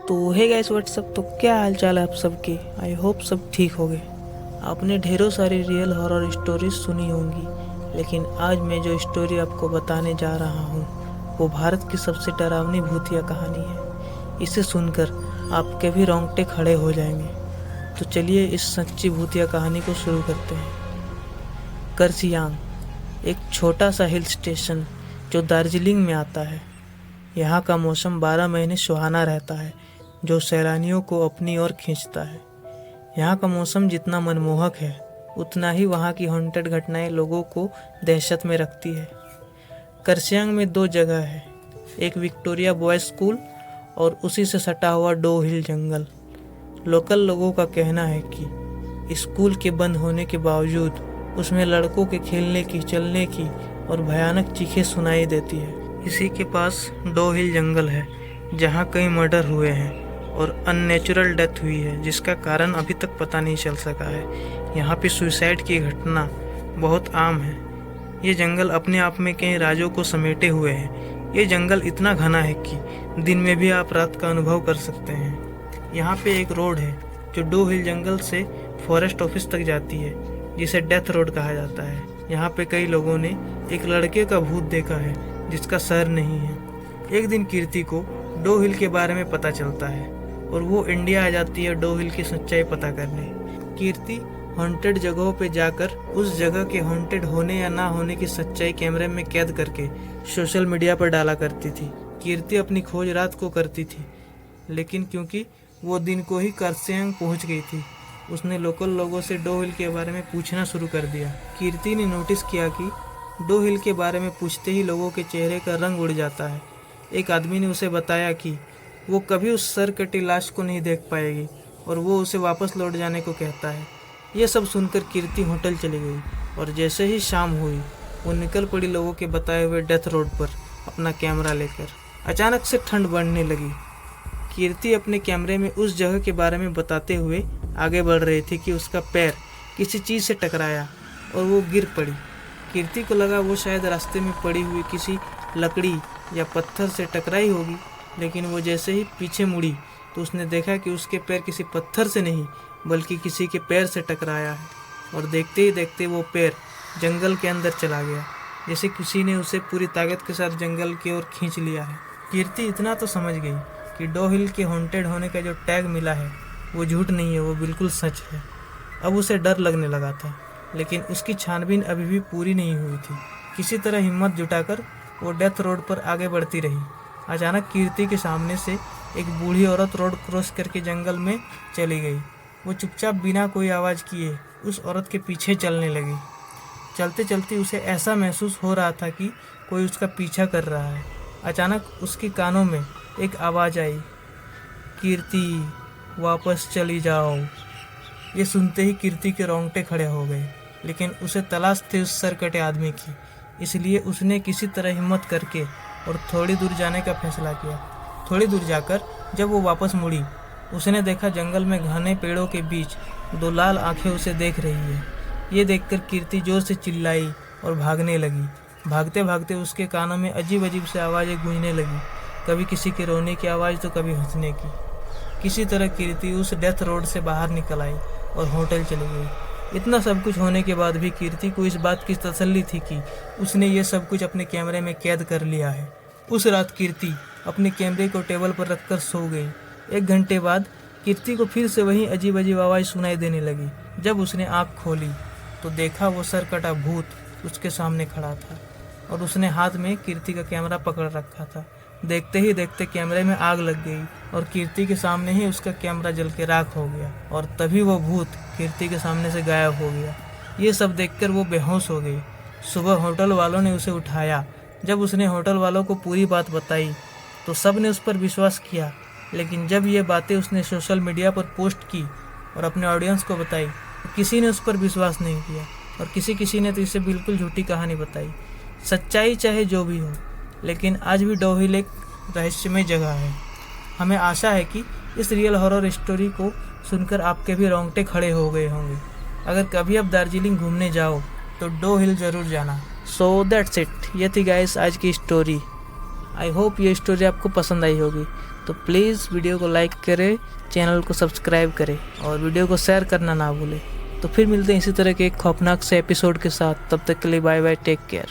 तो hey guys what's up, तो क्या हाल चाल है आप सबके। आई होप सब ठीक होंगे। आपने ढेरों सारी रियल हॉरर स्टोरीज सुनी होंगी, लेकिन आज मैं जो स्टोरी आपको बताने जा रहा हूँ वो भारत की सबसे डरावनी भूतिया कहानी है। इसे सुनकर आपके भी रोंगटे खड़े हो जाएंगे। तो चलिए इस सच्ची भूतिया कहानी को शुरू करते हैं। करसियांग एक छोटा सा हिल स्टेशन जो दार्जिलिंग में आता है। यहाँ का मौसम 12 महीने सुहाना रहता है, जो सैलानियों को अपनी ओर खींचता है। यहाँ का मौसम जितना मनमोहक है, उतना ही वहाँ की हॉन्टेड घटनाएं लोगों को दहशत में रखती है। करसियांग में 2 जगह है, एक विक्टोरिया बॉयज स्कूल और उसी से सटा हुआ डो हिल जंगल। लोकल लोगों का कहना है कि स्कूल के बंद होने के बावजूद उसमें लड़कों के खेलने की, चलने की और भयानक चीखें सुनाई देती है। इसी के पास डो हिल जंगल है, जहाँ कई मर्डर हुए हैं और अननेचुरल डेथ हुई है, जिसका कारण अभी तक पता नहीं चल सका है। यहाँ पे सुसाइड की घटना बहुत आम है। ये जंगल अपने आप में कई राजों को समेटे हुए है। ये जंगल इतना घना है कि दिन में भी आप रात का अनुभव कर सकते हैं। यहाँ पे एक रोड है जो डो हिल जंगल से फॉरेस्ट ऑफिस तक जाती है, जिसे डेथ रोड कहा जाता है। यहाँ पे कई लोगों ने एक लड़के का भूत देखा है जिसका सर नहीं है। एक दिन कीर्ति को डो हिल के बारे में पता चलता है और वो इंडिया आ जाती है डो हिल की सच्चाई पता करने। कीर्ति हॉन्टेड जगहों पे जाकर उस जगह के हॉन्टेड होने या ना होने की सच्चाई कैमरे में कैद करके सोशल मीडिया पर डाला करती थी। कीर्ति अपनी खोज रात को करती थी, लेकिन क्योंकि वो दिन को ही करसियांग पहुंच गई थी, उसने लोकल लोगों से डो हिल के बारे में पूछना शुरू कर दिया। कीर्ति ने नोटिस किया कि डो हिल के बारे में पूछते ही लोगों के चेहरे का रंग उड़ जाता है। एक आदमी ने उसे बताया कि वो कभी उस सर कटी लाश को नहीं देख पाएगी और वो उसे वापस लौट जाने को कहता है। ये सब सुनकर कीर्ति होटल चली गई और जैसे ही शाम हुई वो निकल पड़ी लोगों के बताए हुए डेथ रोड पर अपना कैमरा लेकर। अचानक से ठंड बढ़ने लगी। कीर्ति अपने कैमरे में उस जगह के बारे में बताते हुए आगे बढ़ रही थी कि उसका पैर किसी चीज़ से टकराया और वो गिर पड़ी। कीर्ति को लगा वो शायद रास्ते में पड़ी हुई किसी लकड़ी या पत्थर से टकराई होगी, लेकिन वो जैसे ही पीछे मुड़ी तो उसने देखा कि उसके पैर किसी पत्थर से नहीं बल्कि किसी के पैर से टकराया है। और देखते ही देखते वो पैर जंगल के अंदर चला गया, जैसे किसी ने उसे पूरी ताकत के साथ जंगल की ओर खींच लिया है। कीर्ति इतना तो समझ गई कि डो हिल के हॉन्टेड होने का जो टैग मिला है वो झूठ नहीं है, वो बिल्कुल सच है। अब उसे डर लगने लगा था, लेकिन उसकी छानबीन अभी भी पूरी नहीं हुई थी। किसी तरह हिम्मत जुटाकर वो डेथ रोड पर आगे बढ़ती रही। अचानक कीर्ति के सामने से एक बूढ़ी औरत रोड क्रॉस करके जंगल में चली गई। वो चुपचाप बिना कोई आवाज़ किए उस औरत के पीछे चलने लगी। चलते चलते उसे ऐसा महसूस हो रहा था कि कोई उसका पीछा कर रहा है। अचानक उसके कानों में एक आवाज़ आई, कीर्ति वापस चली जाओ। ये सुनते ही कीर्ति के रोंगटे खड़े हो गए, लेकिन उसे तलाश थी उस सरकटे आदमी की, इसलिए उसने किसी तरह हिम्मत करके और थोड़ी दूर जाने का फैसला किया। थोड़ी दूर जाकर जब वो वापस मुड़ी, उसने देखा जंगल में घने पेड़ों के बीच 2 लाल आंखें उसे देख रही है। ये देखकर कीर्ति जोर से चिल्लाई और भागने लगी। भागते भागते उसके कानों में अजीब अजीब से आवाज़ें गूंजने लगी, कभी किसी के रोने की आवाज़ तो कभी हंसने की। किसी तरह कीर्ति उस डेथ रोड से बाहर निकल आई और होटल चली गई। इतना सब कुछ होने के बाद भी कीर्ति को इस बात की तसल्ली थी कि उसने ये सब कुछ अपने कैमरे में कैद कर लिया है। उस रात कीर्ति अपने कैमरे को टेबल पर रखकर सो गई। 1 घंटे बाद कीर्ति को फिर से वही अजीब अजीब आवाज़ सुनाई देने लगी। जब उसने आँख खोली तो देखा वो सर कटा भूत उसके सामने खड़ा था और उसने हाथ में कीर्ति का कैमरा पकड़ रखा था। देखते ही देखते कैमरे में आग लग गई और कीर्ति के सामने ही उसका कैमरा जल के राख हो गया और तभी वो भूत कीर्ति के सामने से गायब हो गया। ये सब देखकर वो बेहोश हो गई। सुबह होटल वालों ने उसे उठाया। जब उसने होटल वालों को पूरी बात बताई तो सब ने उस पर विश्वास किया, लेकिन जब ये बातें उसने सोशल मीडिया पर पोस्ट की और अपने ऑडियंस को बताई तो किसी ने उस पर विश्वास नहीं किया और किसी ने तो इसे बिल्कुल झूठी कहानी बताई। सच्चाई चाहे जो भी हो, लेकिन आज भी डो हिल एक रहस्यमय जगह है। हमें आशा है कि इस रियल हॉरर स्टोरी को सुनकर आपके भी रोंगटे खड़े हो गए होंगे। अगर कभी आप दार्जिलिंग घूमने जाओ तो डो हिल ज़रूर जाना। So that's it. ये थी गाइस आज की स्टोरी। आई होप ये स्टोरी आपको पसंद आई होगी। तो प्लीज़ वीडियो को लाइक करें, चैनल को सब्सक्राइब करें और वीडियो को शेयर करना ना भूलें। तो फिर मिलते हैं इसी तरह के एक खौफनाक से एपिसोड के साथ। तब तक के लिए बाय बाय, टेक केयर।